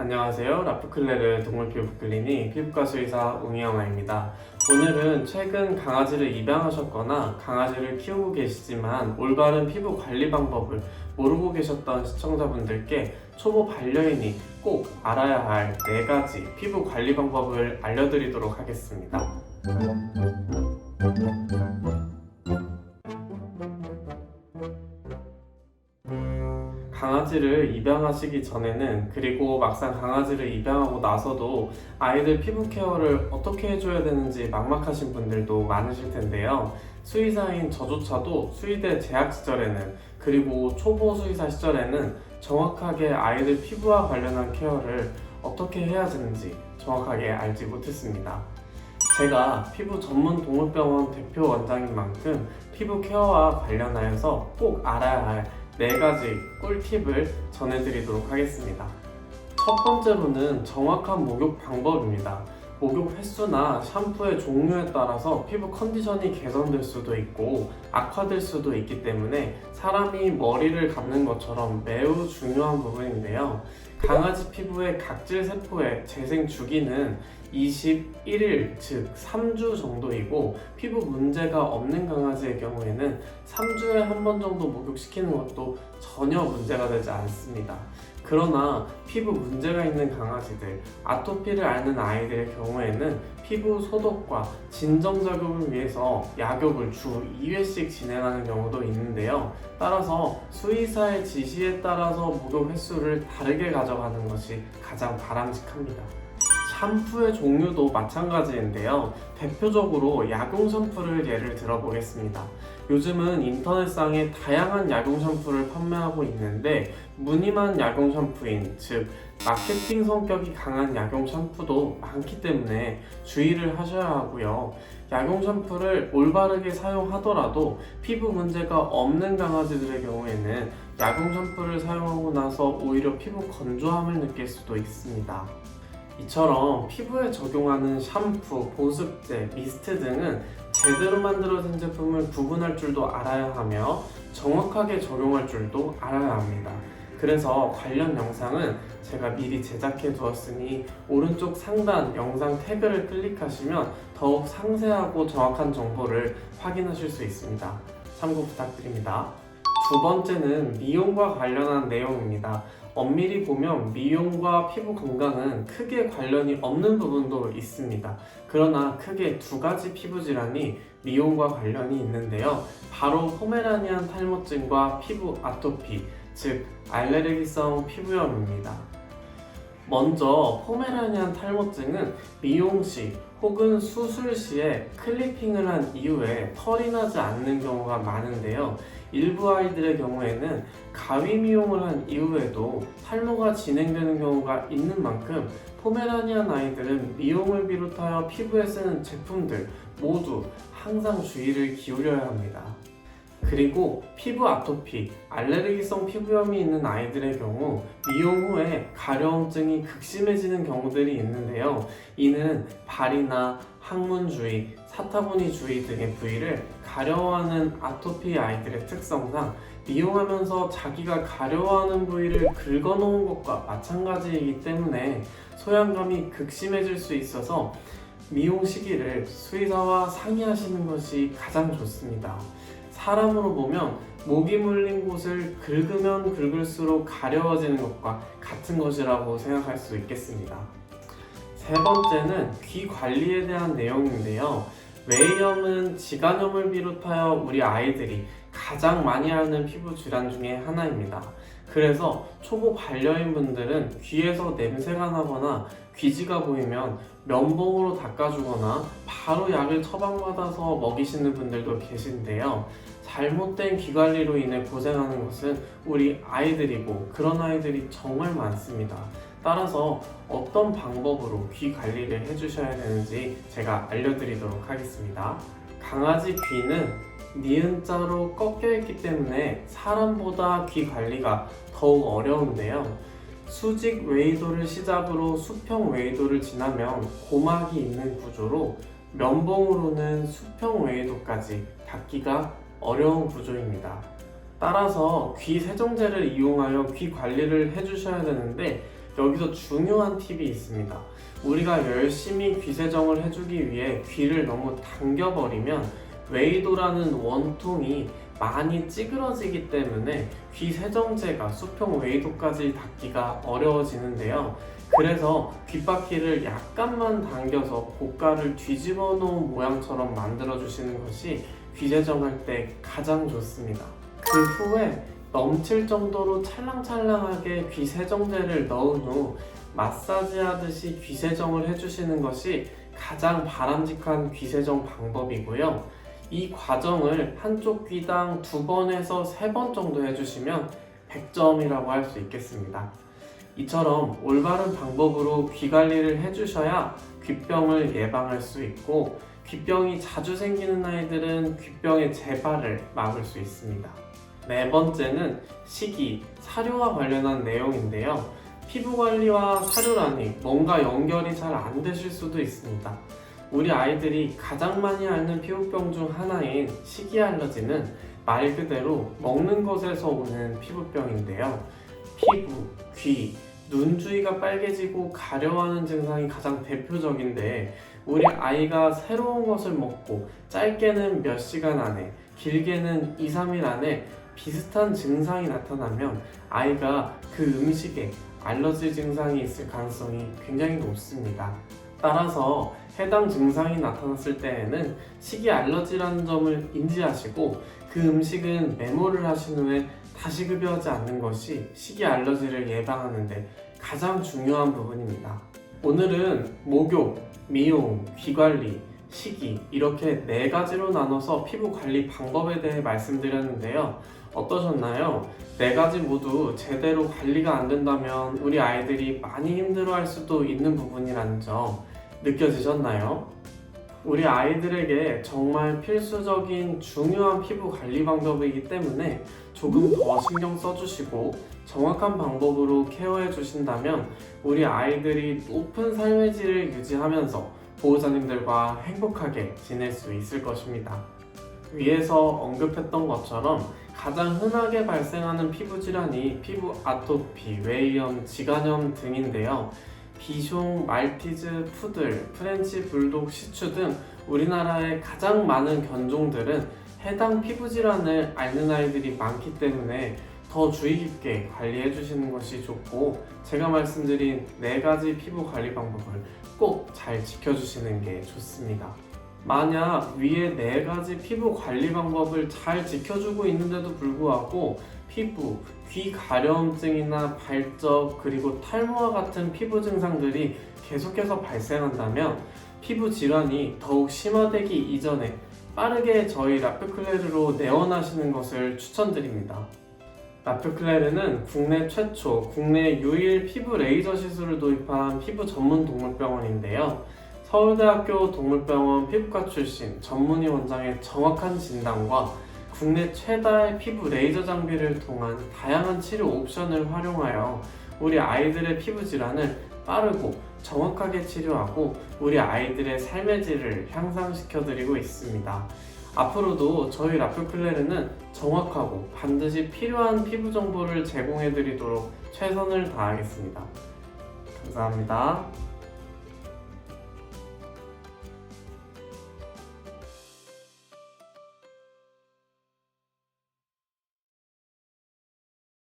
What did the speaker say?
안녕하세요. 라프클레르 동물피부클리닉 피부과 수의사 웅이영아입니다. 오늘은 최근 강아지를 입양하셨거나 강아지를 키우고 계시지만 올바른 피부 관리 방법을 모르고 계셨던 시청자분들께 초보 반려인이 꼭 알아야 할 4가지 피부 관리 방법을 알려드리도록 하겠습니다. 강아지를 입양하시기 전에는, 그리고 막상 강아지를 입양하고 나서도 아이들 피부 케어를 어떻게 해줘야 되는지 막막하신 분들도 많으실 텐데요. 수의사인 저조차도 수의대 재학 시절에는, 그리고 초보 수의사 시절에는 정확하게 아이들 피부와 관련한 케어를 어떻게 해야 되는지 정확하게 알지 못했습니다. 제가 피부 전문 동물병원 대표 원장인 만큼 피부 케어와 관련하여서 꼭 알아야 할 4가지 꿀팁을 전해드리도록 하겠습니다. 첫 번째로는 정확한 목욕 방법입니다. 목욕 횟수나 샴푸의 종류에 따라서 피부 컨디션이 개선될 수도 있고 악화될 수도 있기 때문에 사람이 머리를 감는 것처럼 매우 중요한 부분인데요. 강아지 피부의 각질 세포의 재생 주기는 21일, 즉 3주 정도이고, 피부 문제가 없는 강아지의 경우에는 3주에 한 번 정도 목욕시키는 것도 전혀 문제가 되지 않습니다. 그러나 피부 문제가 있는 강아지들, 아토피를 앓는 아이들의 경우에는 피부 소독과 진정작용을 위해서 약욕을 주 2회씩 진행하는 경우도 있는데요. 따라서 수의사의 지시에 따라서 목욕 횟수를 다르게 가져가는 것이 가장 바람직합니다. 샴푸의 종류도 마찬가지인데요. 대표적으로 약용 샴푸를 예를 들어보겠습니다. 요즘은 인터넷상에 다양한 약용 샴푸를 판매하고 있는데, 무늬만 약용 샴푸인, 즉 마케팅 성격이 강한 약용 샴푸도 많기 때문에 주의를 하셔야 하고요. 약용 샴푸를 올바르게 사용하더라도 피부 문제가 없는 강아지들의 경우에는 약용 샴푸를 사용하고 나서 오히려 피부 건조함을 느낄 수도 있습니다. 이처럼 피부에 적용하는 샴푸, 보습제, 미스트 등은 제대로 만들어진 제품을 구분할 줄도 알아야 하며 정확하게 적용할 줄도 알아야 합니다. 그래서 관련 영상은 제가 미리 제작해 두었으니 오른쪽 상단 영상 태그를 클릭하시면 더욱 상세하고 정확한 정보를 확인하실 수 있습니다. 참고 부탁드립니다. 두 번째는 미용과 관련한 내용입니다. 엄밀히 보면 미용과 피부 건강은 크게 관련이 없는 부분도 있습니다. 그러나 크게 2가지 피부 질환이 미용과 관련이 있는데요. 바로 포메라니안 탈모증과 피부 아토피, 즉 알레르기성 피부염입니다. 먼저 포메라니안 탈모증은 미용 시 혹은 수술 시에 클리핑을 한 이후에 털이 나지 않는 경우가 많은데요. 일부 아이들의 경우에는 가위 미용을 한 이후에도 탈모가 진행되는 경우가 있는 만큼 포메라니안 아이들은 미용을 비롯하여 피부에 쓰는 제품들 모두 항상 주의를 기울여야 합니다. 그리고 피부 아토피, 알레르기성 피부염이 있는 아이들의 경우 미용 후에 가려움증이 극심해지는 경우들이 있는데요. 이는 발이나 항문 주위, 사타구니 주위 등의 부위를 가려워하는 아토피 아이들의 특성상 미용하면서 자기가 가려워하는 부위를 긁어놓은 것과 마찬가지이기 때문에 소양감이 극심해질 수 있어서 미용 시기를 수의사와 상의하시는 것이 가장 좋습니다. 사람으로 보면 모기 물린 곳을 긁으면 긁을수록 가려워지는 것과 같은 것이라고 생각할 수 있겠습니다. 세 번째는 귀 관리에 대한 내용인데요. 외이염은 지간염을 비롯하여 우리 아이들이 가장 많이 앓는 피부 질환 중에 하나입니다. 그래서 초보 반려인 분들은 귀에서 냄새가 나거나 귀지가 보이면 면봉으로 닦아주거나 바로 약을 처방받아서 먹이시는 분들도 계신데요. 잘못된 귀 관리로 인해 고생하는 것은 우리 아이들이고, 그런 아이들이 정말 많습니다. 따라서 어떤 방법으로 귀 관리를 해주셔야 되는지 제가 알려드리도록 하겠습니다. 강아지 귀는 니은자로 꺾여 있기 때문에 사람보다 귀 관리가 더욱 어려운데요. 수직 웨이도를 시작으로 수평 웨이도를 지나면 고막이 있는 구조로 면봉으로는 수평 웨이도까지 닿기가 어려운 구조입니다. 따라서 귀 세정제를 이용하여 귀 관리를 해주셔야 되는데, 여기서 중요한 팁이 있습니다. 우리가 열심히 귀 세정을 해주기 위해 귀를 너무 당겨버리면 웨이도라는 원통이 많이 찌그러지기 때문에 귀 세정제가 수평 웨이도까지 닿기가 어려워지는데요. 그래서 귓바퀴를 약간만 당겨서 고가를 뒤집어 놓은 모양처럼 만들어 주시는 것이 귀 세정할 때 가장 좋습니다. 그 후에 넘칠 정도로 찰랑찰랑하게 귀 세정제를 넣은 후 마사지하듯이 귀 세정을 해주시는 것이 가장 바람직한 귀 세정 방법이고요. 이 과정을 한쪽 귀당 2번에서 3번 정도 해주시면 100점이라고 할 수 있겠습니다. 이처럼 올바른 방법으로 귀 관리를 해주셔야 귀병을 예방할 수 있고, 귀병이 자주 생기는 아이들은 귀병의 재발을 막을 수 있습니다. 네 번째는 식이, 사료와 관련한 내용인데요. 피부 관리와 사료라니 뭔가 연결이 잘 안 되실 수도 있습니다. 우리 아이들이 가장 많이 앓는 피부병 중 하나인 식이 알러지는 말 그대로 먹는 것에서 오는 피부병인데요. 피부, 귀, 눈 주위가 빨개지고 가려워하는 증상이 가장 대표적인데, 우리 아이가 새로운 것을 먹고 짧게는 몇 시간 안에, 길게는 2, 3일 안에 비슷한 증상이 나타나면 아이가 그 음식에 알러지 증상이 있을 가능성이 굉장히 높습니다. 따라서 해당 증상이 나타났을 때에는 식이 알러지라는 점을 인지하시고 그 음식은 메모를 하신 후에 다시 급여하지 않는 것이 식이 알러지를 예방하는 데 가장 중요한 부분입니다. 오늘은 목욕, 미용, 귀관리, 식이 이렇게 4가지로 나눠서 피부 관리 방법에 대해 말씀드렸는데요. 어떠셨나요? 4가지 모두 제대로 관리가 안 된다면 우리 아이들이 많이 힘들어할 수도 있는 부분이라는 점 느껴지셨나요? 우리 아이들에게 정말 필수적인 중요한 피부 관리 방법이기 때문에 조금 더 신경 써주시고 정확한 방법으로 케어해 주신다면 우리 아이들이 높은 삶의 질을 유지하면서 보호자님들과 행복하게 지낼 수 있을 것입니다. 위에서 언급했던 것처럼 가장 흔하게 발생하는 피부 질환이 피부 아토피, 외이염, 지간염 등인데요. 비숑, 말티즈, 푸들, 프렌치 불독, 시추 등 우리나라의 가장 많은 견종들은 해당 피부 질환을 앓는 아이들이 많기 때문에 더 주의 깊게 관리해 주시는 것이 좋고, 제가 말씀드린 4가지 피부 관리 방법을 꼭 잘 지켜주시는 게 좋습니다. 만약 위에 4가지 피부 관리 방법을 잘 지켜주고 있는데도 불구하고 피부, 귀 가려움증이나 발적, 그리고 탈모와 같은 피부 증상들이 계속해서 발생한다면 피부 질환이 더욱 심화되기 이전에 빠르게 저희 라퓨클레르로 내원하시는 것을 추천드립니다. 라퓨클레르는 국내 최초, 국내 유일 피부 레이저 시술을 도입한 피부 전문 동물병원인데요. 서울대학교 동물병원 피부과 출신 전문의 원장의 정확한 진단과 국내 최다의 피부 레이저 장비를 통한 다양한 치료 옵션을 활용하여 우리 아이들의 피부 질환을 빠르고 정확하게 치료하고 우리 아이들의 삶의 질을 향상시켜드리고 있습니다. 앞으로도 저희 라퓨클레르는 정확하고 반드시 필요한 피부 정보를 제공해드리도록 최선을 다하겠습니다. 감사합니다.